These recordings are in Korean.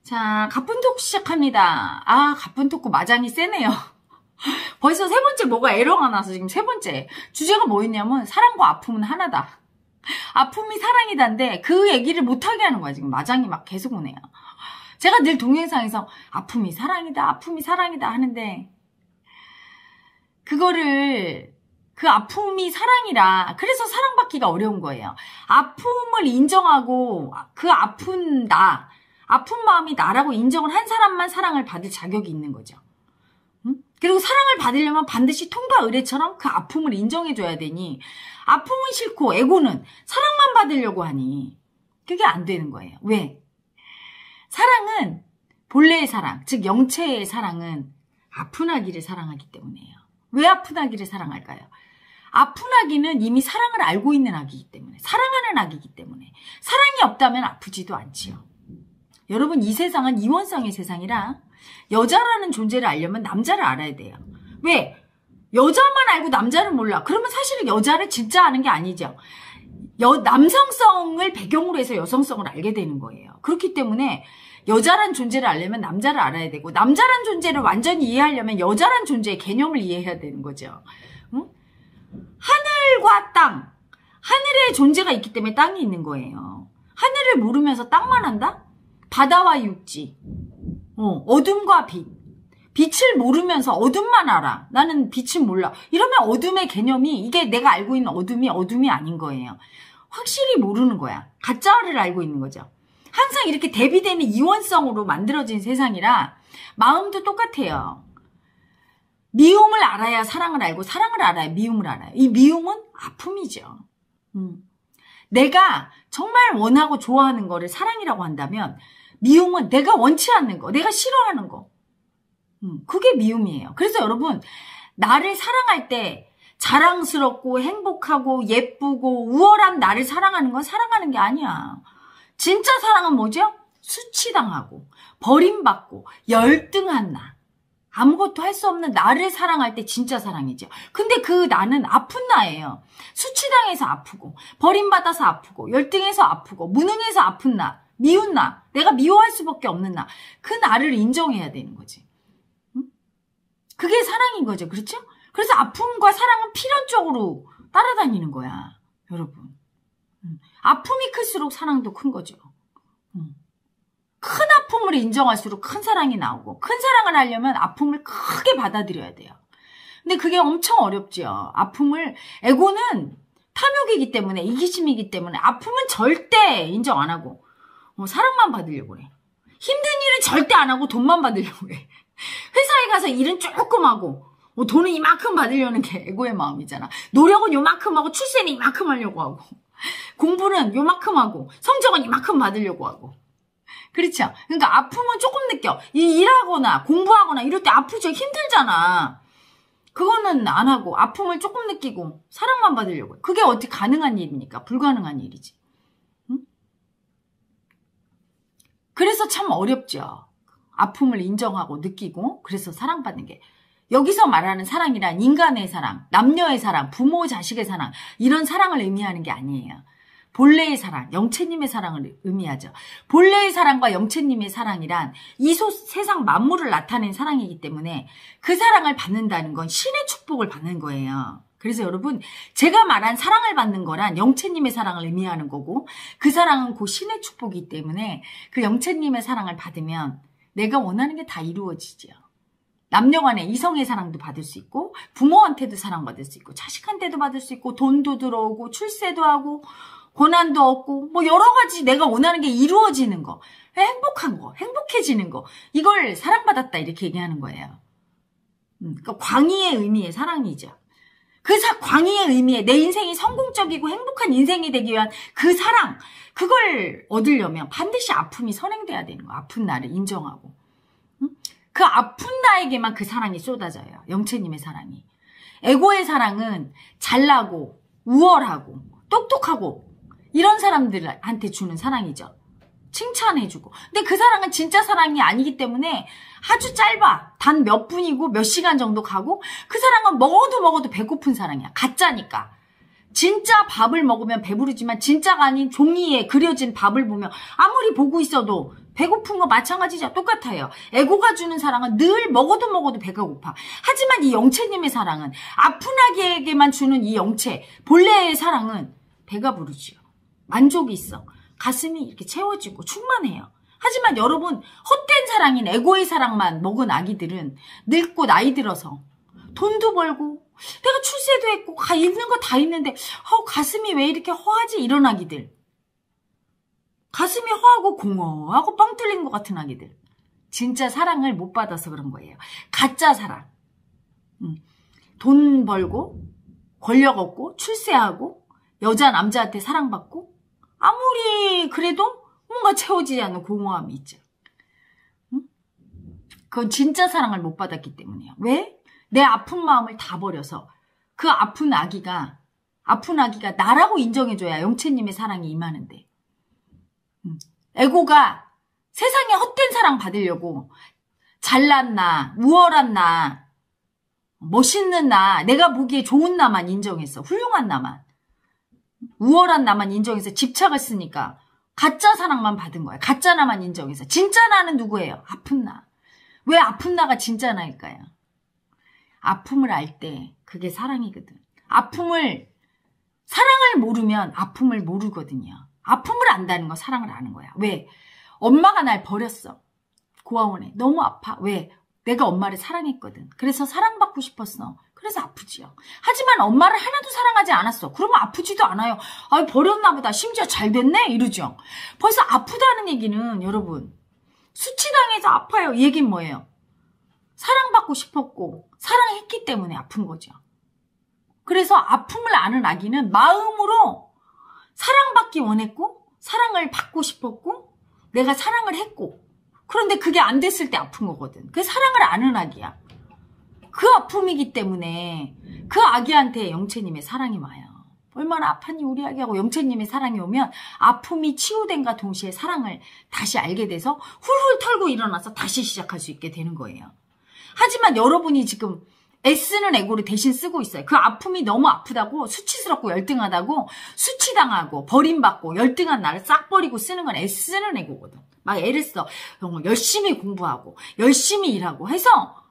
자, 가쁜 토크 시작합니다. 아, 가쁜 토크 마장이 세네요. 벌써 세 번째 뭐가 에러가 나서 지금 세 번째. 주제가 뭐였냐면 사랑과 아픔은 하나다. 아픔이 사랑이다인데 그 얘기를 못하게 하는 거야. 지금 마장이 막 계속 오네요. 제가 늘 동영상에서 아픔이 사랑이다, 아픔이 사랑이다 하는데 그거를 그 아픔이 사랑이라 그래서 사랑받기가 어려운 거예요. 아픔을 인정하고 그 아픈 나, 아픈 마음이 나라고 인정을 한 사람만 사랑을 받을 자격이 있는 거죠. 그리고 사랑을 받으려면 반드시 통과 의례처럼 그 아픔을 인정해줘야 되니 아픔은 싫고 에고는 사랑만 받으려고 하니 그게 안 되는 거예요. 왜? 사랑은 본래의 사랑, 즉 영체의 사랑은 아픈 아기를 사랑하기 때문이에요. 왜 아픈 아기를 사랑할까요? 아픈 아기는 이미 사랑을 알고 있는 아기이기 때문에, 사랑하는 아기이기 때문에 사랑이 없다면 아프지도 않지요. 여러분, 이 세상은 이원성의 세상이라 여자라는 존재를 알려면 남자를 알아야 돼요. 왜? 여자만 알고 남자를 몰라. 그러면 사실은 여자를 진짜 아는 게 아니죠. 남성성을 배경으로 해서 여성성을 알게 되는 거예요. 그렇기 때문에 여자란 존재를 알려면 남자를 알아야 되고 남자란 존재를 완전히 이해하려면 여자란 존재의 개념을 이해해야 되는 거죠. 응? 하늘과 땅, 하늘의 존재가 있기 때문에 땅이 있는 거예요. 하늘을 모르면서 땅만 한다? 바다와 육지, 어둠과 빛, 빛을 모르면서 어둠만 알아. 나는 빛을 몰라. 이러면 어둠의 개념이 이게 내가 알고 있는 어둠이 아닌 거예요. 확실히 모르는 거야. 가짜를 알고 있는 거죠. 항상 이렇게 대비되는 이원성으로 만들어진 세상이라 마음도 똑같아요. 미움을 알아야 사랑을 알고 사랑을 알아야 미움을 알아요. 이 미움은 아픔이죠. 내가 정말 원하고 좋아하는 거를 사랑이라고 한다면 미움은 내가 원치 않는 거, 내가 싫어하는 거. 그게 미움이에요. 그래서 여러분, 나를 사랑할 때 자랑스럽고 행복하고 예쁘고 우월한 나를 사랑하는 건 사랑하는 게 아니야. 진짜 사랑은 뭐죠? 수치당하고 버림받고 열등한 나. 아무것도 할 수 없는 나를 사랑할 때 진짜 사랑이죠. 근데 그 나는 아픈 나예요. 수치당해서 아프고 버림받아서 아프고 열등해서 아프고 무능해서 아픈 나. 미운 나. 내가 미워할 수밖에 없는 나. 그 나를 인정해야 되는 거지. 그게 사랑인 거죠. 그렇죠? 그래서 아픔과 사랑은 필연적으로 따라다니는 거야. 여러분. 아픔이 클수록 사랑도 큰 거죠. 큰 아픔을 인정할수록 큰 사랑이 나오고 큰 사랑을 하려면 아픔을 크게 받아들여야 돼요. 근데 그게 엄청 어렵죠. 아픔을 에고는 탐욕이기 때문에 이기심이기 때문에 아픔은 절대 인정 안 하고 사랑만 받으려고 그래. 힘든 일은 절대 안 하고 돈만 받으려고 그래. 회사에 가서 일은 조금 하고 돈은 이만큼 받으려는 게 에고의 마음이잖아. 노력은 요만큼 하고 출세는 이만큼 하려고 하고 공부는 요만큼 하고 성적은 이만큼 받으려고 하고. 그렇죠? 그러니까 아픔은 조금 느껴. 일하거나 공부하거나 이럴 때 아프죠. 힘들잖아. 그거는 안 하고 아픔을 조금 느끼고 사랑만 받으려고 해. 그게 어떻게 가능한 일입니까? 불가능한 일이지. 응? 그래서 참 어렵죠. 아픔을 인정하고 느끼고 그래서 사랑받는 게. 여기서 말하는 사랑이란 인간의 사랑, 남녀의 사랑, 부모 자식의 사랑 이런 사랑을 의미하는 게 아니에요. 본래의 사랑, 영체님의 사랑을 의미하죠. 본래의 사랑과 영체님의 사랑이란 이 세상 만물을 나타낸 사랑이기 때문에 그 사랑을 받는다는 건 신의 축복을 받는 거예요. 그래서 여러분, 제가 말한 사랑을 받는 거란 영체님의 사랑을 의미하는 거고 그 사랑은 곧 신의 축복이기 때문에 그 영체님의 사랑을 받으면 내가 원하는 게 다 이루어지죠. 남녀 간에 이성의 사랑도 받을 수 있고 부모한테도 사랑받을 수 있고 자식한테도 받을 수 있고 돈도 들어오고 출세도 하고 고난도 없고 뭐 여러 가지 내가 원하는 게 이루어지는 거, 행복한 거, 행복해지는 거 이걸 사랑받았다 이렇게 얘기하는 거예요. 그러니까 광의의 의미의 사랑이죠. 그 광의의 의미의 내 인생이 성공적이고 행복한 인생이 되기 위한 그 사랑 그걸 얻으려면 반드시 아픔이 선행돼야 되는 거야. 아픈 나를 인정하고 그 아픈 나에게만 그 사랑이 쏟아져요. 영체님의 사랑이. 에고의 사랑은 잘나고 우월하고 똑똑하고 이런 사람들한테 주는 사랑이죠. 칭찬해주고. 근데 그 사랑은 진짜 사랑이 아니기 때문에 아주 짧아. 단 몇 분이고 몇 시간 정도 가고 그 사랑은 먹어도 배고픈 사랑이야. 가짜니까. 진짜 밥을 먹으면 배부르지만 진짜가 아닌 종이에 그려진 밥을 보면 아무리 보고 있어도 배고픈 거 마찬가지죠. 똑같아요. 에고가 주는 사랑은 늘 먹어도 배가 고파. 하지만 이 영체님의 사랑은 아픈 아기에게만 주는 이 영체, 본래의 사랑은 배가 부르지요. 만족이 있어. 가슴이 이렇게 채워지고 충만해요. 하지만 여러분, 헛된 사랑인 에고의 사랑만 먹은 아기들은 늙고 나이 들어서 돈도 벌고 내가 출세도 했고 있는 거 다 있는데 가슴이 왜 이렇게 허하지? 이런 아기들. 가슴이 허하고 공허하고 뻥 뚫린 것 같은 아기들. 진짜 사랑을 못 받아서 그런 거예요. 가짜 사랑. 돈 벌고 권력 얻고 출세하고 여자 남자한테 사랑받고 아무리 그래도 뭔가 채워지지 않는 공허함이 있죠. 그건 진짜 사랑을 못 받았기 때문이에요. 왜? 내 아픈 마음을 다 버려서 그 아픈 아기가 나라고 인정해줘야 영채님의 사랑이 임하는데 에고가 세상에 헛된 사랑 받으려고 잘난 나, 우월한 나, 멋있는 나, 내가 보기에 좋은 나만 인정했어. 훌륭한 나만. 우월한 나만 인정해서 집착을 쓰니까 가짜 사랑만 받은 거야. 가짜 나만 인정해서. 진짜 나는 누구예요? 아픈 나. 왜 아픈 나가 진짜 나일까요? 아픔을 알 때 그게 사랑이거든. 사랑을 모르면 아픔을 모르거든요. 아픔을 안다는 건 사랑을 아는 거야. 왜? 엄마가 날 버렸어. 고아원에. 너무 아파. 왜? 내가 엄마를 사랑했거든. 그래서 사랑받고 싶었어. 그래서 아프지요. 하지만 엄마를 하나도 사랑하지 않았어. 그러면 아프지도 않아요. 버렸나 보다. 심지어 잘 됐네? 이러죠. 벌써 아프다는 얘기는 여러분, 수치당해서 아파요. 이 얘기는 뭐예요? 사랑받고 싶었고 사랑했기 때문에 아픈 거죠. 그래서 아픔을 아는 아기는 마음으로 사랑받기 원했고 사랑을 받고 싶었고 내가 사랑을 했고 그런데 그게 안 됐을 때 아픈 거거든. 그게 사랑을 아는 아기야. 그 아픔이기 때문에 그 아기한테 영채님의 사랑이 와요. 얼마나 아팠니 우리 아기하고 영채님의 사랑이 오면 아픔이 치유된과 동시에 사랑을 다시 알게 돼서 훌훌 털고 일어나서 다시 시작할 수 있게 되는 거예요. 하지만 여러분이 지금 애쓰는 에고를 대신 쓰고 있어요. 그 아픔이 너무 아프다고 수치스럽고 열등하다고 수치당하고 버림받고 열등한 나를 싹 버리고 쓰는 건 애쓰는 에고거든. 막 애를 써. 열심히 공부하고 열심히 일하고 해서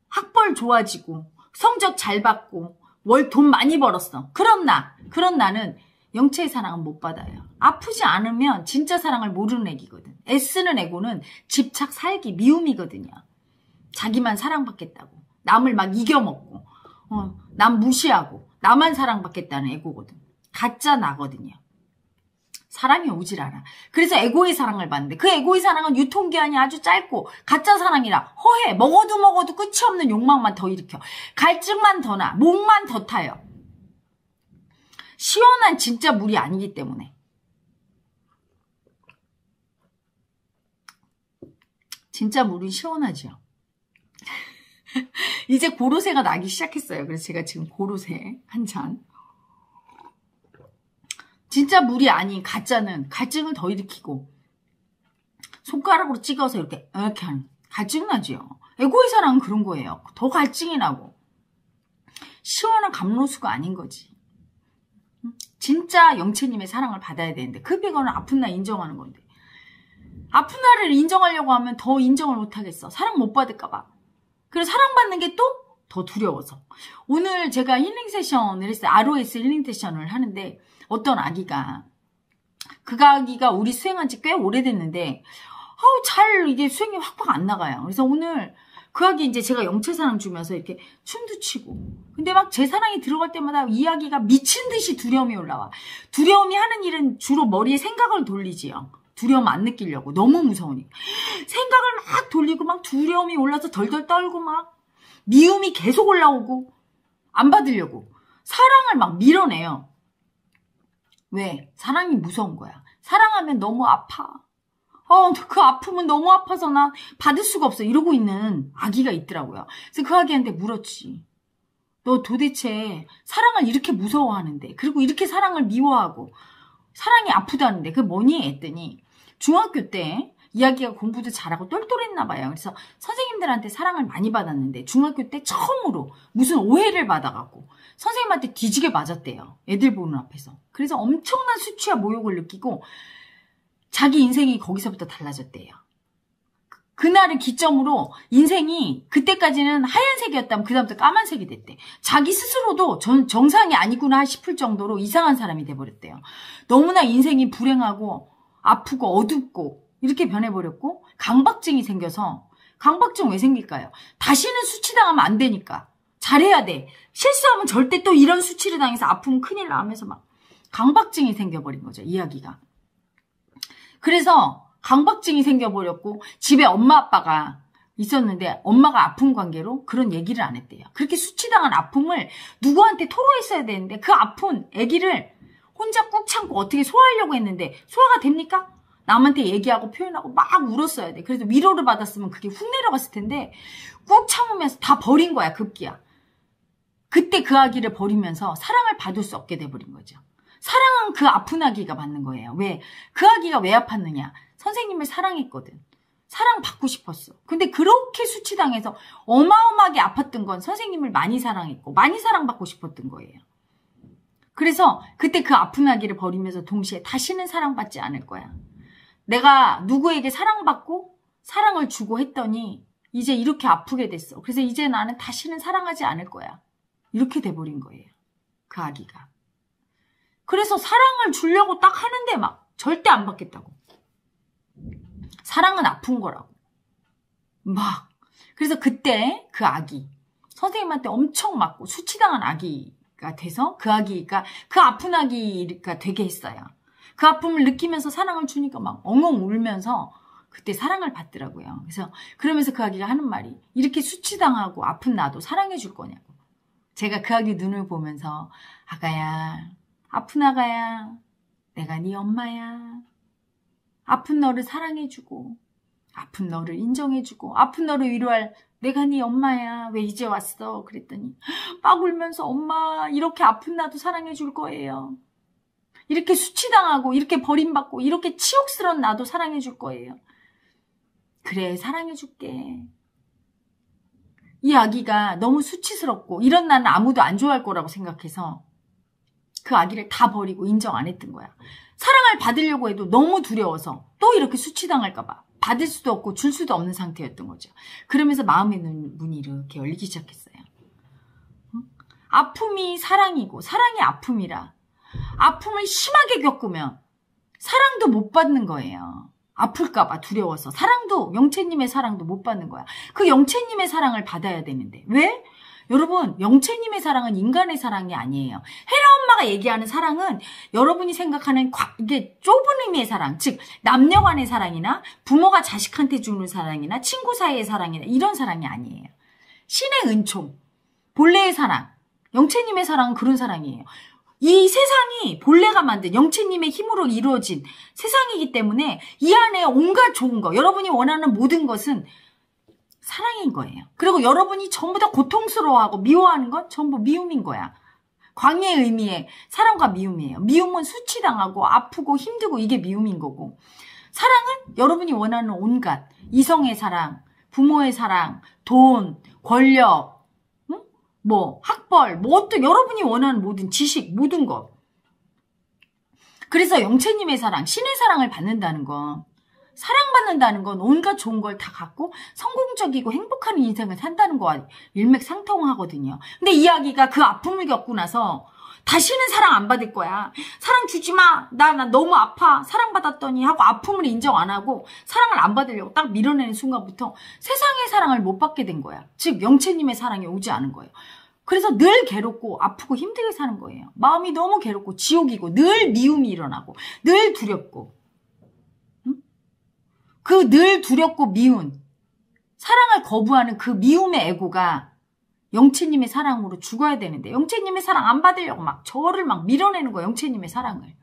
학벌 좋아지고 성적 잘 받고 월 돈 많이 벌었어. 그런 나는 영체의 사랑은 못 받아요. 아프지 않으면 진짜 사랑을 모르는 애기거든. 애쓰는 에고는 집착, 살기, 미움이거든요. 자기만 사랑받겠다고. 남을 막 이겨먹고 남 무시하고 나만 사랑받겠다는 에고거든. 가짜 나거든요. 사랑이 오질 않아. 그래서 에고의 사랑을 받는데 그 에고의 사랑은 유통기한이 아주 짧고 가짜 사랑이라 허해. 먹어도 끝이 없는 욕망만 더 일으켜. 갈증만 더 나. 목만 더 타요. 시원한 진짜 물이 아니기 때문에. 진짜 물은 시원하죠. 이제 고로쇠가 나기 시작했어요. 그래서 제가 지금 고로쇠 한 잔. 진짜 물이 아닌 가짜는 갈증을 더 일으키고 손가락으로 찍어서 이렇게 하는 갈증 나죠. 에고의 사랑은 그런 거예요. 더 갈증이 나고 시원한 감로수가 아닌 거지. 진짜 영채님의 사랑을 받아야 되는데 그 비거는 아픈 나 인정하는 건데 아픈 나를 인정하려고 하면 더 인정을 못하겠어. 사랑 못 받을까 봐. 그래서 사랑받는 게 또 더 두려워서. 오늘 제가 힐링 세션을 했어요. ROS 힐링 세션을 하는데 어떤 아기가 그 아기가 우리 수행한 지 꽤 오래됐는데 잘 이게 수행이 확확 안 나가요. 그래서 오늘 그 아기 이제 제가 영체 사랑 주면서 이렇게 춤도 추고 근데 막 제 사랑이 들어갈 때마다 이 아기가 미친 듯이 두려움이 올라와. 두려움이 하는 일은 주로 머리에 생각을 돌리지요. 두려움 안 느끼려고. 너무 무서우니까. 생각을 막 돌리고 막 두려움이 올라서 덜덜 떨고 막 미움이 계속 올라오고 안 받으려고. 사랑을 막 밀어내요. 왜? 사랑이 무서운 거야. 사랑하면 너무 아파. 그 아픔은 너무 아파서 나 받을 수가 없어. 이러고 있는 아기가 있더라고요. 그래서 그 아기한테 물었지. 너 도대체 사랑을 이렇게 무서워하는데 그리고 이렇게 사랑을 미워하고 사랑이 아프다는데 그게 뭐니? 했더니 중학교 때 이야기가 공부도 잘하고 똘똘했나 봐요. 그래서 선생님들한테 사랑을 많이 받았는데 중학교 때 처음으로 무슨 오해를 받아갖고 선생님한테 뒤지게 맞았대요. 애들 보는 앞에서. 그래서 엄청난 수치와 모욕을 느끼고 자기 인생이 거기서부터 달라졌대요. 그날을 기점으로 인생이 그때까지는 하얀색이었다면 그 다음부터 까만색이 됐대. 자기 스스로도 정상이 아니구나 싶을 정도로 이상한 사람이 돼버렸대요. 너무나 인생이 불행하고 아프고 어둡고 이렇게 변해버렸고 강박증이 생겨서 강박증 왜 생길까요? 다시는 수치당하면 안 되니까 잘해야 돼. 실수하면 절대 또 이런 수치를 당해서 아프면 큰일 나 하면서 막 강박증이 생겨버린 거죠. 이야기가. 그래서 강박증이 생겨버렸고 집에 엄마 아빠가 있었는데 엄마가 아픈 관계로 그런 얘기를 안 했대요. 그렇게 수치당한 아픔을 누구한테 토로했어야 되는데 그 아픈 아기를 혼자 꾹 참고 어떻게 소화하려고 했는데 소화가 됩니까? 남한테 얘기하고 표현하고 막 울었어야 돼. 그래서 위로를 받았으면 그게 훅 내려갔을 텐데 꾹 참으면서 다 버린 거야. 급기야. 그때 그 아기를 버리면서 사랑을 받을 수 없게 돼버린 거죠. 사랑은 그 아픈 아기가 받는 거예요. 왜? 그 아기가 왜 아팠느냐? 선생님을 사랑했거든. 사랑받고 싶었어. 근데 그렇게 수치당해서 어마어마하게 아팠던 건 선생님을 많이 사랑했고 많이 사랑받고 싶었던 거예요. 그래서 그때 그 아픈 아기를 버리면서 동시에 다시는 사랑받지 않을 거야. 내가 누구에게 사랑받고 사랑을 주고 했더니 이제 이렇게 아프게 됐어. 그래서 이제 나는 다시는 사랑하지 않을 거야. 이렇게 돼버린 거예요. 그 아기가. 그래서 사랑을 주려고 딱 하는데 막 절대 안 받겠다고. 사랑은 아픈 거라고. 막. 그래서 그때 그 아기, 선생님한테 엄청 맞고 수치당한 아기가 돼서 그 아기가 그 아픈 아기가 되게 했어요. 그 아픔을 느끼면서 사랑을 주니까 막 엉엉 울면서 그때 사랑을 받더라고요. 그래서 그러면서 그 아기가 하는 말이 이렇게 수치당하고 아픈 나도 사랑해 줄 거냐고. 제가 그 아기 눈을 보면서 아가야, 아픈 아가야, 내가 네 엄마야. 아픈 너를 사랑해주고 아픈 너를 인정해주고 아픈 너를 위로할 내가 네 엄마야. 왜 이제 왔어? 그랬더니 막 울면서 엄마 이렇게 아픈 나도 사랑해줄 거예요. 이렇게 수치당하고 이렇게 버림받고 이렇게 치욕스러운 나도 사랑해줄 거예요. 그래 사랑해줄게. 이 아기가 너무 수치스럽고 이런 나는 아무도 안 좋아할 거라고 생각해서 그 아기를 다 버리고 인정 안 했던 거야. 사랑을 받으려고 해도 너무 두려워서 또 이렇게 수치당할까 봐 받을 수도 없고 줄 수도 없는 상태였던 거죠. 그러면서 마음의 문이 이렇게 열리기 시작했어요. 아픔이 사랑이고 사랑이 아픔이라 아픔을 심하게 겪으면 사랑도 못 받는 거예요. 아플까 봐 두려워서 사랑도 영채님의 사랑도 못 받는 거야. 그 영채님의 사랑을 받아야 되는데 왜? 여러분 영채님의 사랑은 인간의 사랑이 아니에요. 헤라 엄마가 얘기하는 사랑은 여러분이 생각하는 이게 좁은 의미의 사랑, 즉 남녀 간의 사랑이나 부모가 자식한테 주는 사랑이나 친구 사이의 사랑이나 이런 사랑이 아니에요. 신의 은총, 본래의 사랑, 영채님의 사랑은 그런 사랑이에요. 이 세상이 본래가 만든 영채님의 힘으로 이루어진 세상이기 때문에 이 안에 온갖 좋은 거, 여러분이 원하는 모든 것은 사랑인 거예요. 그리고 여러분이 전부 다 고통스러워하고 미워하는 건 전부 미움인 거야. 광의의 의미의 사랑과 미움이에요. 미움은 수치당하고 아프고 힘들고 이게 미움인 거고, 사랑은 여러분이 원하는 온갖 이성의 사랑, 부모의 사랑, 돈, 권력, 뭐 학벌, 뭐 어떤 여러분이 원하는 모든 지식, 모든 것. 그래서 영채님의 사랑, 신의 사랑을 받는다는 건, 사랑받는다는 건 온갖 좋은 걸 다 갖고 성공적이고 행복한 인생을 산다는 거와 일맥상통하거든요. 근데 이야기가 그 아픔을 겪고 나서 다시는 사랑 안 받을 거야. 사랑 주지 마. 나 너무 아파. 사랑받았더니 하고 아픔을 인정 안 하고 사랑을 안 받으려고 딱 밀어내는 순간부터 세상의 사랑을 못 받게 된 거야. 즉 영채님의 사랑이 오지 않은 거예요. 그래서 늘 괴롭고 아프고 힘들게 사는 거예요. 마음이 너무 괴롭고 지옥이고 늘 미움이 일어나고 늘 두렵고, 그 늘 두렵고 미운 사랑을 거부하는 그 미움의 애고가 영채님의 사랑으로 죽어야 되는데 영채님의 사랑 안 받으려고 막 저를 막 밀어내는 거예요. 영채님의 사랑을.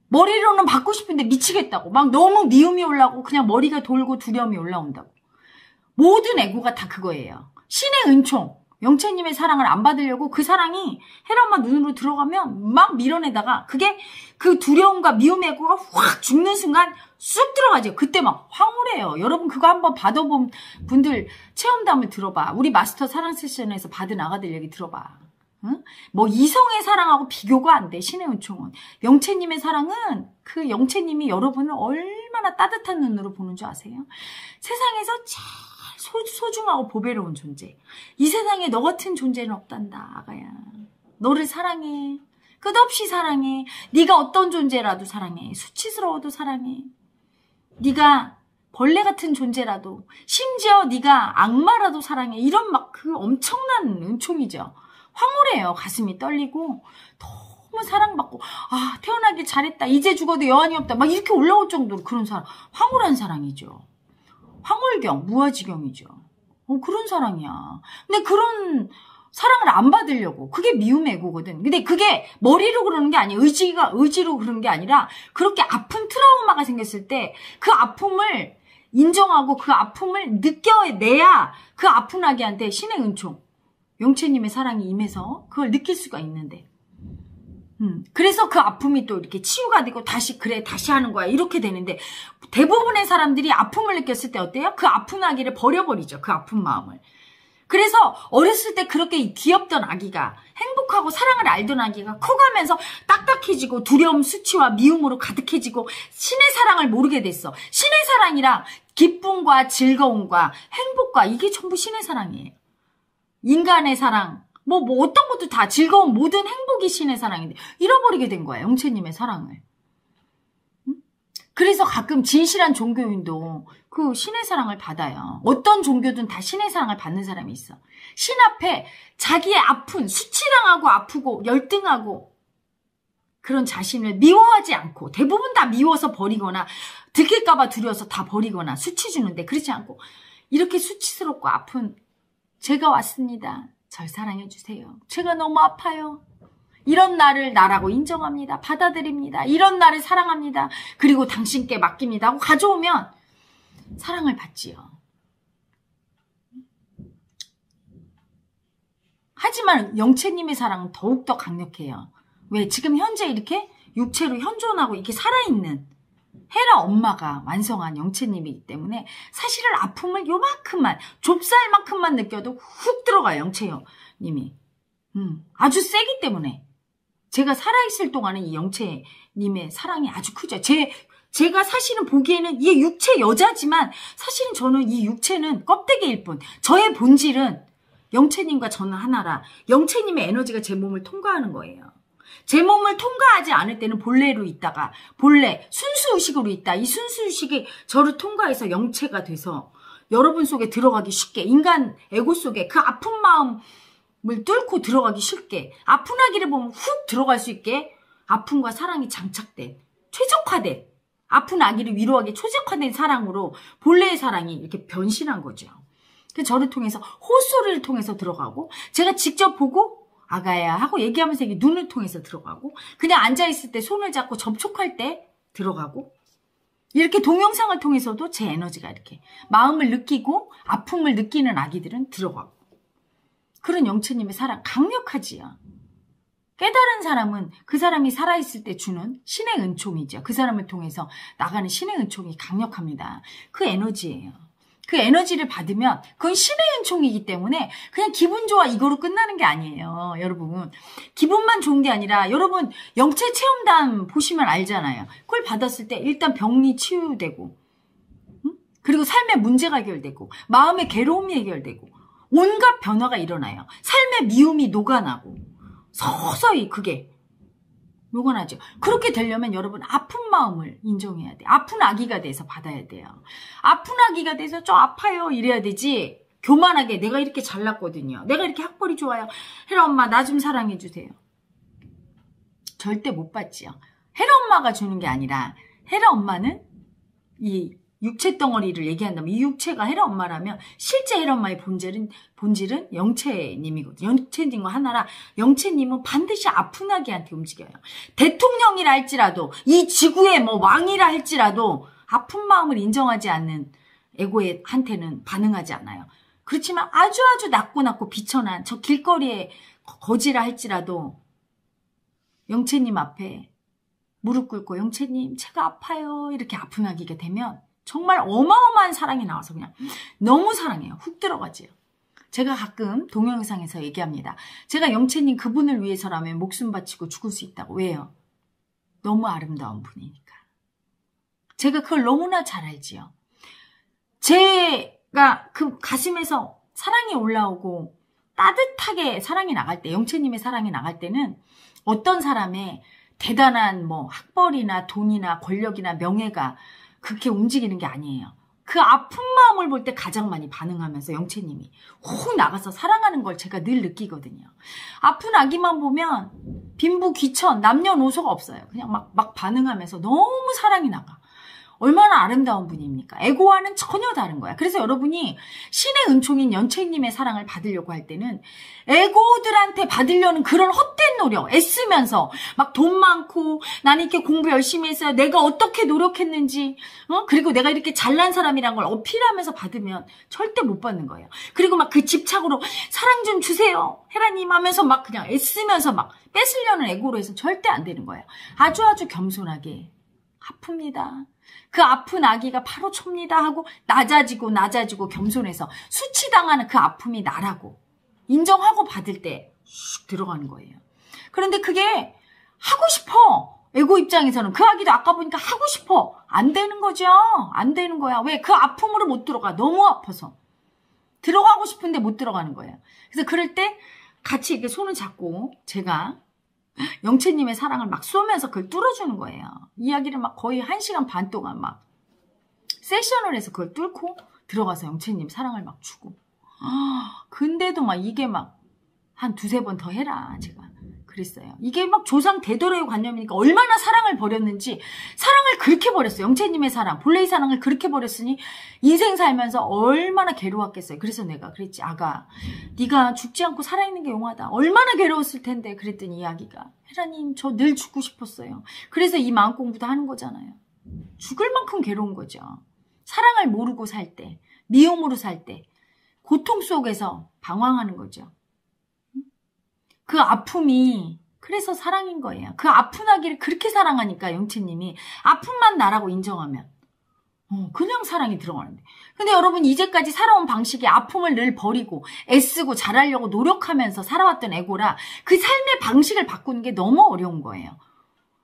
머리로는 받고 싶은데 미치겠다고 막 너무 미움이 올라오고 그냥 머리가 돌고 두려움이 올라온다고. 모든 애고가 다 그거예요. 신의 은총, 영채님의 사랑을 안 받으려고 그 사랑이 헤라 엄마 눈으로 들어가면 막 밀어내다가 그게 그 두려움과 미움의 애고가 확 죽는 순간 쑥 들어가죠. 그때 막 황홀해요. 여러분 그거 한번 받아본 분들 체험담을 들어봐. 우리 마스터 사랑 세션에서 받은 아가들 얘기 들어봐. 응? 뭐 이성의 사랑하고 비교가 안 돼. 신의 은총은. 영채님의 사랑은 그 영채님이 여러분을 얼마나 따뜻한 눈으로 보는 줄 아세요? 세상에서 제일 소중하고 보배로운 존재. 이 세상에 너 같은 존재는 없단다. 아가야. 너를 사랑해. 끝없이 사랑해. 네가 어떤 존재라도 사랑해. 수치스러워도 사랑해. 네가 벌레 같은 존재라도, 심지어 네가 악마라도 사랑해. 이런 막 그 엄청난 은총이죠. 황홀해요. 가슴이 떨리고 너무 사랑받고, 아, 태어나길 잘했다. 이제 죽어도 여한이 없다. 막 이렇게 올라올 정도로 그런 사랑. 황홀한 사랑이죠. 황홀경, 무아지경이죠. 그런 사랑이야. 근데 그런 사랑을 안 받으려고. 그게 미움의 애고거든. 근데 그게 머리로 그러는 게 아니야. 의지로 그런 게 아니라, 그렇게 아픈 트라우마가 생겼을 때 그 아픔을 인정하고 그 아픔을 느껴내야 그 아픈 아기한테 신의 은총, 영채님의 사랑이 임해서 그걸 느낄 수가 있는데. 그래서 그 아픔이 또 이렇게 치유가 되고 다시 하는 거야. 이렇게 되는데, 대부분의 사람들이 아픔을 느꼈을 때 어때요? 그 아픈 아기를 버려버리죠. 그 아픈 마음을. 그래서 어렸을 때 그렇게 귀엽던 아기가, 행복하고 사랑을 알던 아기가 커가면서 딱딱해지고 두려움, 수치와 미움으로 가득해지고 신의 사랑을 모르게 됐어. 신의 사랑이랑 기쁨과 즐거움과 행복과, 이게 전부 신의 사랑이에요. 인간의 사랑, 뭐 어떤 것도 다 즐거운 모든 행복이 신의 사랑인데 잃어버리게 된 거야. 영채님의 사랑을. 그래서 가끔 진실한 종교인도 그 신의 사랑을 받아요. 어떤 종교든 다 신의 사랑을 받는 사람이 있어. 신 앞에 자기의 아픈, 수치당하고 아프고 열등하고 그런 자신을 미워하지 않고, 대부분 다 미워서 버리거나 들킬까봐 두려워서 다 버리거나 수치 주는데, 그렇지 않고 이렇게 수치스럽고 아픈 제가 왔습니다. 절 사랑해 주세요. 제가 너무 아파요. 이런 나를 나라고 인정합니다. 받아들입니다. 이런 나를 사랑합니다. 그리고 당신께 맡깁니다 하고 가져오면 사랑을 받지요. 하지만 영채님의 사랑은 더욱더 강력해요. 왜? 지금 현재 이렇게 육체로 현존하고 이렇게 살아있는 헤라 엄마가 완성한 영채님이기 때문에 사실은 아픔을 요만큼만, 좁쌀만큼만 느껴도 훅 들어가요. 영채님이. 아주 세기 때문에. 제가 살아있을 동안에 이 영채님의 사랑이 아주 크죠. 제가 사실은 보기에는 이 육체 여자지만 사실은 저는 이 육체는 껍데기일 뿐. 저의 본질은 영채님과 저는 하나라. 영채님의 에너지가 제 몸을 통과하는 거예요. 제 몸을 통과하지 않을 때는 본래로 있다가, 본래 순수의식으로 있다. 이 순수의식이 저를 통과해서 영채가 돼서 여러분 속에 들어가기 쉽게, 인간 에고 속에 그 아픈 마음을 뚫고 들어가기 쉽게, 아픈 아기를 보면 훅 들어갈 수 있게 아픔과 사랑이 장착된, 최적화된, 아픈 아기를 위로하기 최적화된 사랑으로 본래의 사랑이 이렇게 변신한 거죠. 그래서 저를 통해서, 호소리를 통해서 들어가고, 제가 직접 보고 아가야 하고 얘기하면서 이게 눈을 통해서 들어가고, 그냥 앉아있을 때 손을 잡고 접촉할 때 들어가고, 이렇게 동영상을 통해서도 제 에너지가 이렇게 마음을 느끼고 아픔을 느끼는 아기들은 들어가고. 그런 영채님의 사랑 강력하지요. 깨달은 사람은 그 사람이 살아있을 때 주는 신의 은총이죠. 그 사람을 통해서 나가는 신의 은총이 강력합니다. 그 에너지예요. 그 에너지를 받으면 그건 신의 은총이기 때문에 그냥 기분 좋아 이거로 끝나는 게 아니에요. 여러분, 기분만 좋은 게 아니라, 여러분 영체 체험단 보시면 알잖아요. 그걸 받았을 때 일단 병이 치유되고, 그리고 삶의 문제가 해결되고, 마음의 괴로움이 해결되고, 온갖 변화가 일어나요. 삶의 미움이 녹아나고, 서서히 그게 녹아나죠. 그렇게 되려면 여러분 아픈 마음을 인정해야 돼요. 아픈 아기가 돼서 받아야 돼요. 아픈 아기가 돼서 좀 아파요 이래야 되지, 교만하게 내가 이렇게 잘났거든요, 내가 이렇게 학벌이 좋아요, 헤라 엄마 나 좀 사랑해 주세요. 절대 못 받지요. 헤라 엄마가 주는 게 아니라, 헤라 엄마는 이 육체 덩어리를 얘기한다면 이 육체가 헤라 엄마라면 실제 헤라 엄마의 본질은 영채님이거든요. 영채님과 하나라. 영채님은 반드시 아픈 아기한테 움직여요. 대통령이라 할지라도, 이 지구의 뭐 왕이라 할지라도 아픈 마음을 인정하지 않는 에고한테는 반응하지 않아요. 그렇지만 아주 낮고 비천한 저 길거리에 거지라 할지라도 영채님 앞에 무릎 꿇고, 영채님 제가 아파요 이렇게 아픈 아기가 되면 정말 어마어마한 사랑이 나와서 그냥 너무 사랑해요. 훅 들어가지요. 제가 가끔 동영상에서 얘기합니다. 제가 영채님 그분을 위해서라면 목숨 바치고 죽을 수 있다고. 왜요? 너무 아름다운 분이니까. 제가 그걸 너무나 잘 알지요. 제가 그 가슴에서 사랑이 올라오고 따뜻하게 사랑이 나갈 때, 영채님의 사랑이 나갈 때는 어떤 사람의 대단한 뭐 학벌이나 돈이나 권력이나 명예가 그렇게 움직이는 게 아니에요. 그 아픈 마음을 볼 때 가장 많이 반응하면서 영채님이 훅 나가서 사랑하는 걸 제가 늘 느끼거든요. 아픈 아기만 보면 빈부 귀천 남녀노소가 없어요. 그냥 막 반응하면서 너무 사랑이 나가. 얼마나 아름다운 분입니까? 에고와는 전혀 다른 거야. 그래서 여러분이 신의 은총인 영채님의 사랑을 받으려고 할 때는 에고들한테 받으려는 그런 헛된 노력, 애쓰면서 막 돈 많고 나는 이렇게 공부 열심히 했어요. 내가 어떻게 노력했는지, 그리고 내가 이렇게 잘난 사람이란 걸 어필하면서 받으면 절대 못 받는 거예요. 그리고 막 그 집착으로 사랑 좀 주세요, 헤라님 하면서 막 그냥 애쓰면서 막 뺏으려는 에고로 해서 절대 안 되는 거예요. 아주 겸손하게 아픕니다. 그 아픈 아기가 바로 찹니다 하고 낮아지고 겸손해서 수치당하는 그 아픔이 나라고 인정하고 받을 때 슉 들어가는 거예요. 그런데 그게 하고 싶어. 에고 입장에서는 그 아기도 아까 보니까 하고 싶어. 안 되는 거죠. 안 되는 거야. 왜? 그 아픔으로 못 들어가. 너무 아파서. 들어가고 싶은데 못 들어가는 거예요. 그래서 그럴 때 같이 이렇게 손을 잡고 제가 영채님의 사랑을 막 쏘면서 그걸 뚫어주는 거예요. 이야기를 막 거의 1시간 반 동안 막 세션을 해서 그걸 뚫고 들어가서 영채님 사랑을 막 주고. 근데도 막 이게 막 한 2-3번 더 해라 제가 그랬어요. 이게 막 조상 대도래의 관념이니까 얼마나 사랑을 버렸는지. 사랑을 그렇게 버렸어요. 영채님의 사랑, 본래의 사랑을 그렇게 버렸으니 인생 살면서 얼마나 괴로웠겠어요. 그래서 내가 그랬지. 아가, 네가 죽지 않고 살아있는 게 용하다. 얼마나 괴로웠을 텐데. 그랬더니 이 아기가, 헤라님 저 늘 죽고 싶었어요. 그래서 이 마음 공부도 하는 거잖아요. 죽을 만큼 괴로운 거죠. 사랑을 모르고 살 때, 미움으로 살 때, 고통 속에서 방황하는 거죠. 그 아픔이 그래서 사랑인 거예요. 그 아픈 아기를 그렇게 사랑하니까 영채님이 아픔만 나라고 인정하면 그냥 사랑이 들어가는데. 근데 여러분 이제까지 살아온 방식이 아픔을 늘 버리고 애쓰고 잘하려고 노력하면서 살아왔던 에고라 그 삶의 방식을 바꾸는 게 너무 어려운 거예요.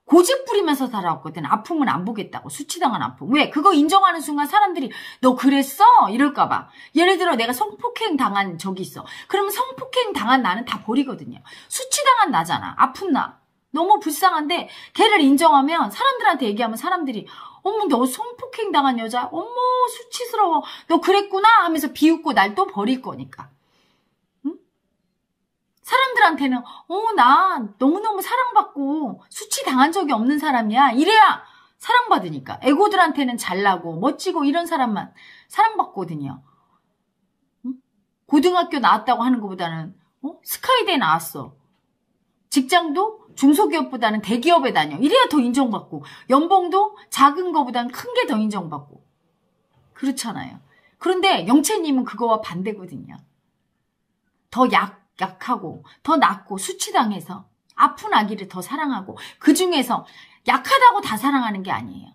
고집 부리면서 살아왔거든. 아픔은 안 보겠다고. 수치당한 아픔. 왜? 그거 인정하는 순간 사람들이 너 그랬어? 이럴까 봐. 예를 들어 내가 성폭행 당한 적이 있어. 그러면 성폭행 당한 나는 다 버리거든요. 수치당한 나잖아. 아픈 나. 너무 불쌍한데 걔를 인정하면 사람들한테 얘기하면 사람들이 어머 너 성폭행 당한 여자? 어머 수치스러워. 너 그랬구나 하면서 비웃고 날 또 버릴 거니까. 사람들한테는 나 너무너무 사랑받고 수치당한 적이 없는 사람이야. 이래야 사랑받으니까. 에고들한테는 잘나고 멋지고 이런 사람만 사랑받거든요. 고등학교 나왔다고 하는 것보다는 스카이대에 나왔어. 직장도 중소기업보다는 대기업에 다녀. 이래야 더 인정받고 연봉도 작은 거보다는 큰 게 더 인정받고. 그렇잖아요. 그런데 영채님은 그거와 반대거든요. 더 약하고 더 낮고 수치당해서 아픈 아기를 더 사랑하고 그중에서 약하다고 다 사랑하는 게 아니에요.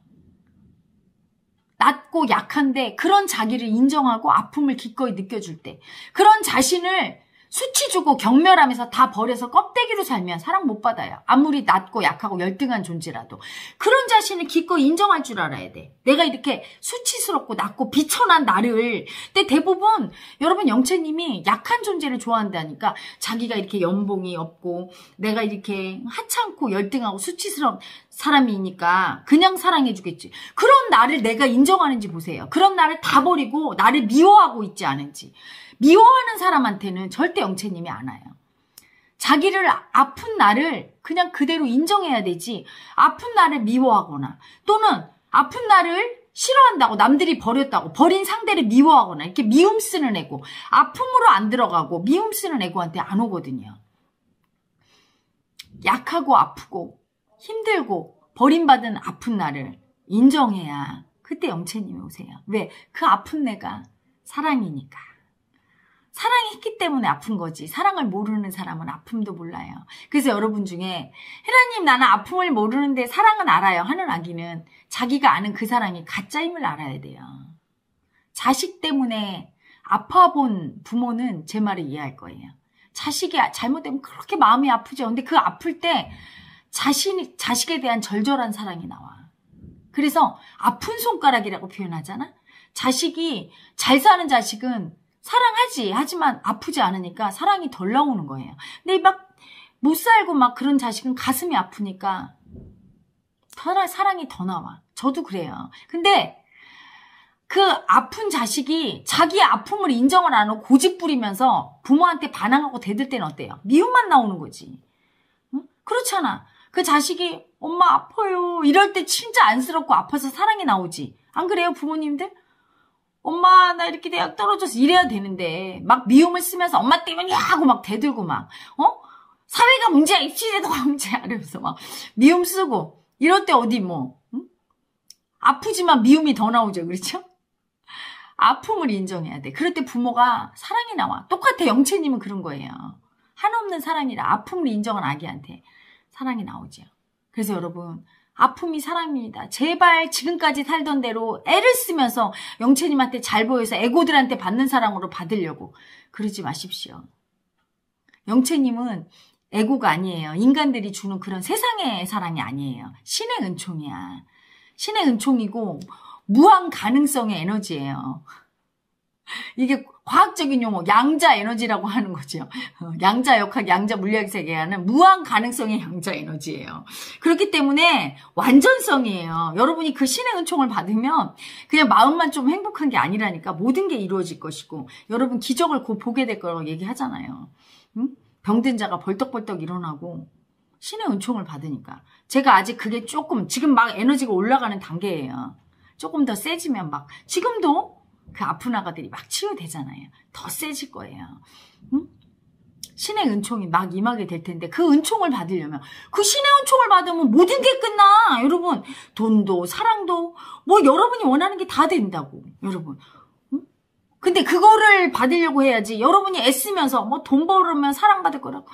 낮고 약한데 그런 자기를 인정하고 아픔을 기꺼이 느껴줄 때 그런 자신을 수치 주고 경멸하면서 다 버려서 껍데기로 살면 사랑 못 받아요. 아무리 낮고 약하고 열등한 존재라도. 그런 자신을 기꺼이 인정할 줄 알아야 돼. 내가 이렇게 수치스럽고 낮고 비천한 나를. 근데 대부분 여러분 영채님이 약한 존재를 좋아한다니까 자기가 이렇게 연봉이 없고 내가 이렇게 하찮고 열등하고 수치스러운 사람이니까 그냥 사랑해주겠지. 그런 나를 내가 인정하는지 보세요. 그런 나를 다 버리고 나를 미워하고 있지 않은지. 미워하는 사람한테는 절대 영채님이 안 와요. 자기를 아픈 나를 그냥 그대로 인정해야 되지 아픈 나를 미워하거나 또는 아픈 나를 싫어한다고 남들이 버렸다고 버린 상대를 미워하거나 이렇게 미움 쓰는 애고 아픔으로 안 들어가고 미움 쓰는 애고한테 안 오거든요. 약하고 아프고 힘들고 버림받은 아픈 나를 인정해야 그때 영채님이 오세요. 왜? 그 아픈 내가 사랑이니까. 사랑했기 때문에 아픈 거지. 사랑을 모르는 사람은 아픔도 몰라요. 그래서 여러분 중에 헤라님 나는 아픔을 모르는데 사랑은 알아요 하는 아기는 자기가 아는 그 사랑이 가짜임을 알아야 돼요. 자식 때문에 아파본 부모는 제 말을 이해할 거예요. 자식이 잘못되면 그렇게 마음이 아프죠. 근데 그 아플 때 자식에 대한 절절한 사랑이 나와. 그래서 아픈 손가락이라고 표현하잖아. 자식이 잘 사는 자식은 사랑하지. 하지만 아프지 않으니까 사랑이 덜 나오는 거예요. 근데 막 못 살고 막 그런 자식은 가슴이 아프니까 사랑이 더 나와. 저도 그래요. 근데 그 아픈 자식이 자기의 아픔을 인정을 안 하고 고집 부리면서 부모한테 반항하고 대들 때는 어때요? 미움만 나오는 거지. 응? 그렇잖아. 그 자식이 엄마 아파요 이럴 때 진짜 안쓰럽고 아파서 사랑이 나오지. 안 그래요 부모님들? 엄마 나 이렇게 대학 떨어져서 이래야 되는데 막 미움을 쓰면서 엄마 때문이야 하고 막 대들고 막 사회가 문제야 입시제도가 문제야 이러면서 막 미움 쓰고 이럴 때 어디 뭐 응? 아프지만 미움이 더 나오죠. 그렇죠? 아픔을 인정해야 돼. 그럴 때 부모가 사랑이 나와. 똑같아. 영채님은 그런 거예요. 한없는 사랑이라 아픔을 인정한 아기한테 사랑이 나오죠. 그래서 여러분 아픔이 사랑입니다. 제발 지금까지 살던 대로 애를 쓰면서 영채님한테 잘 보여서 애고들한테 받는 사랑으로 받으려고 그러지 마십시오. 영채님은 애고가 아니에요. 인간들이 주는 그런 세상의 사랑이 아니에요. 신의 은총이야. 신의 은총이고 무한 가능성의 에너지예요. 이게 과학적인 용어 양자 에너지라고 하는 거죠. 양자 역학, 양자 물리학 세계하는 무한 가능성의 양자 에너지예요. 그렇기 때문에 완전성이에요. 여러분이 그 신의 은총을 받으면 그냥 마음만 좀 행복한 게 아니라니까 모든 게 이루어질 것이고 여러분 기적을 곧 보게 될 거라고 얘기하잖아요. 응? 병든 자가 벌떡벌떡 일어나고 신의 은총을 받으니까 제가 아직 그게 조금 지금 막 에너지가 올라가는 단계예요. 조금 더 세지면 막 지금도 그 아픈 아가들이 막 치유되잖아요. 더 세질 거예요. 응? 신의 은총이 막 임하게 될 텐데 그 은총을 받으려면 그 신의 은총을 받으면 모든 게 끝나. 여러분 돈도 사랑도 뭐 여러분이 원하는 게 다 된다고. 여러분 응? 근데 그거를 받으려고 해야지. 여러분이 애쓰면서 뭐 돈 벌으면 사랑받을 거라고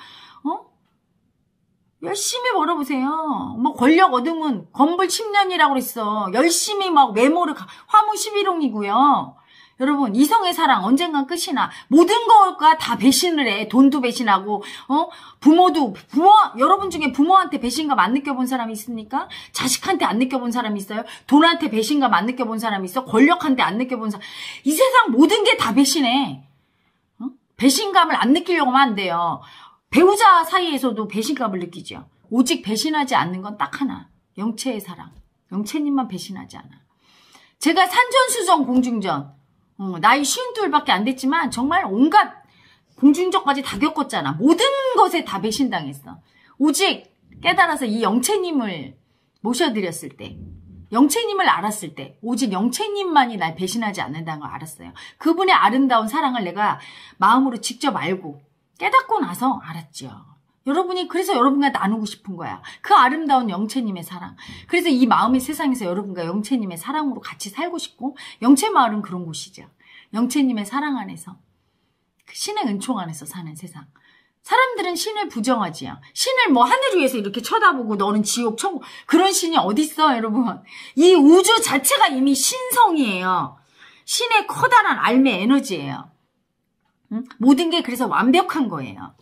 열심히 벌어보세요. 뭐 권력 얻으면 건불 10년이라고 그랬어. 열심히 막 외모를 화무 11홍이고요. 여러분 이성의 사랑 언젠간 끝이 나. 모든 거가 다 배신을 해. 돈도 배신하고 부모 여러분 중에 부모한테 배신감 안 느껴본 사람이 있습니까? 자식한테 안 느껴본 사람이 있어요? 돈한테 배신감 안 느껴본 사람이 있어? 권력한테 안 느껴본 사람. 이 세상 모든 게 다 배신해. 배신감을 안 느끼려고 하면 안 돼요. 배우자 사이에서도 배신감을 느끼죠. 오직 배신하지 않는 건 딱 하나. 영채의 사랑. 영채님만 배신하지 않아. 제가 산전수전 공중전 나이 52밖에 안 됐지만 정말 온갖 공중전까지 다 겪었잖아. 모든 것에 다 배신당했어. 오직 깨달아서 이 영채님을 모셔드렸을 때 영채님을 알았을 때 오직 영채님만이 날 배신하지 않는다는 걸 알았어요. 그분의 아름다운 사랑을 내가 마음으로 직접 알고 깨닫고 나서 알았죠. 그래서 여러분과 나누고 싶은 거야. 그 아름다운 영채님의 사랑. 그래서 이 마음의 세상에서 여러분과 영채님의 사랑으로 같이 살고 싶고 영채 마을은 그런 곳이죠. 영채님의 사랑 안에서 그 신의 은총 안에서 사는 세상. 사람들은 신을 부정하지요. 신을 뭐 하늘 위에서 이렇게 쳐다보고 너는 지옥 천국 그런 신이 어딨어 여러분. 이 우주 자체가 이미 신성이에요. 신의 커다란 알매 에너지예요. 모든 게 그래서 완벽한 거예요.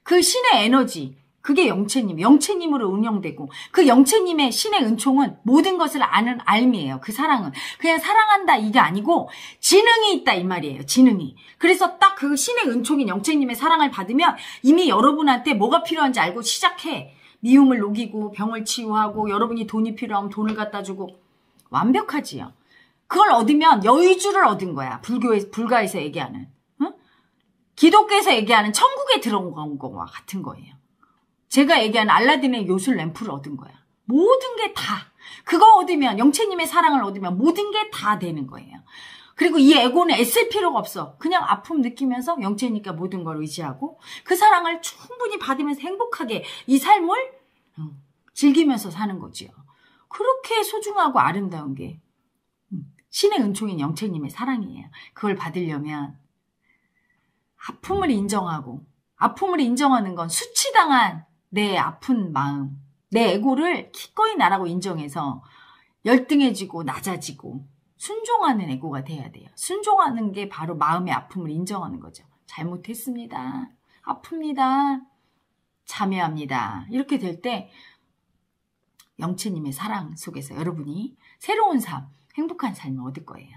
그 신의 에너지, 그게 영채님으로 운영되고 그 영채님의 신의 은총은 모든 것을 아는 알미예요. 그 사랑은. 그냥 사랑한다 이게 아니고 지능이 있다 이 말이에요. 지능이. 그래서 딱 그 신의 은총인 영채님의 사랑을 받으면 이미 여러분한테 뭐가 필요한지 알고 시작해. 미움을 녹이고 병을 치유하고 여러분이 돈이 필요하면 돈을 갖다 주고 완벽하지요. 그걸 얻으면 여의주를 얻은 거야. 불가에서 얘기하는. 기독교에서 얘기하는 천국에 들어온 것과 같은 거예요. 제가 얘기하는 알라딘의 요술 램프를 얻은 거야. 모든 게 다. 그거 얻으면 영채님의 사랑을 얻으면 모든 게 다 되는 거예요. 그리고 이 에고는 애쓸 필요가 없어. 그냥 아픔 느끼면서 영채니까 모든 걸 의지하고 그 사랑을 충분히 받으면서 행복하게 이 삶을 즐기면서 사는 거지요. 그렇게 소중하고 아름다운 게 신의 은총인 영채님의 사랑이에요. 그걸 받으려면 아픔을 인정하고 아픔을 인정하는 건 수치당한 내 아픈 마음, 내 에고를 기꺼이 나라고 인정해서 열등해지고 낮아지고 순종하는 애고가 돼야 돼요. 순종하는 게 바로 마음의 아픔을 인정하는 거죠. 잘못했습니다. 아픕니다. 참여합니다. 이렇게 될 때 영채님의 사랑 속에서 여러분이 새로운 삶, 행복한 삶을 얻을 거예요.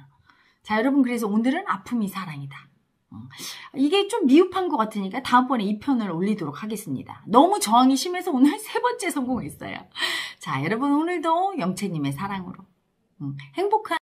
자, 여러분, 그래서 오늘은 아픔이 사랑이다. 이게 좀 미흡한 것 같으니까 다음번에 2편을 올리도록 하겠습니다. 너무 저항이 심해서 오늘 3번째 성공했어요. 자, 여러분, 오늘도 영채님의 사랑으로 행복한